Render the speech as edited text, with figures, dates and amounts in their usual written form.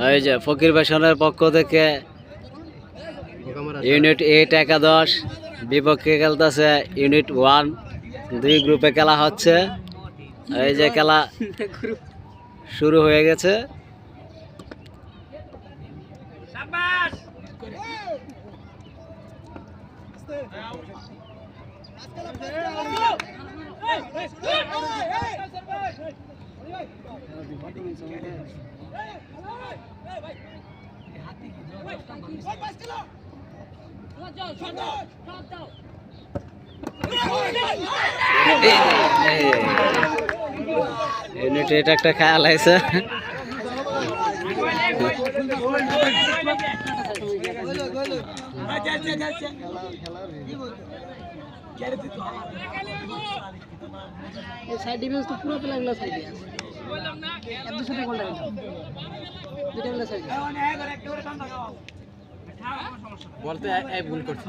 এই যে ফকির ফ্যাশনের পক্ষ থেকে ইউনিট 8 একাদশ বিপক্ষে খেলতেছে ইউনিট 1, 2 গ্রুপে খেলা হচ্ছে। এই যে খেলা শুরু হয়ে গেছে। ইউনিট 8 একটা খেয়াল আছে। সাইড ডিফেন্স তো পুরো প্লেয়ারগুলো সাইডে আছে। এত সাথে গোল লাগে দুটো প্লেয়ার সাইডে বলতে এই ভুল করছে।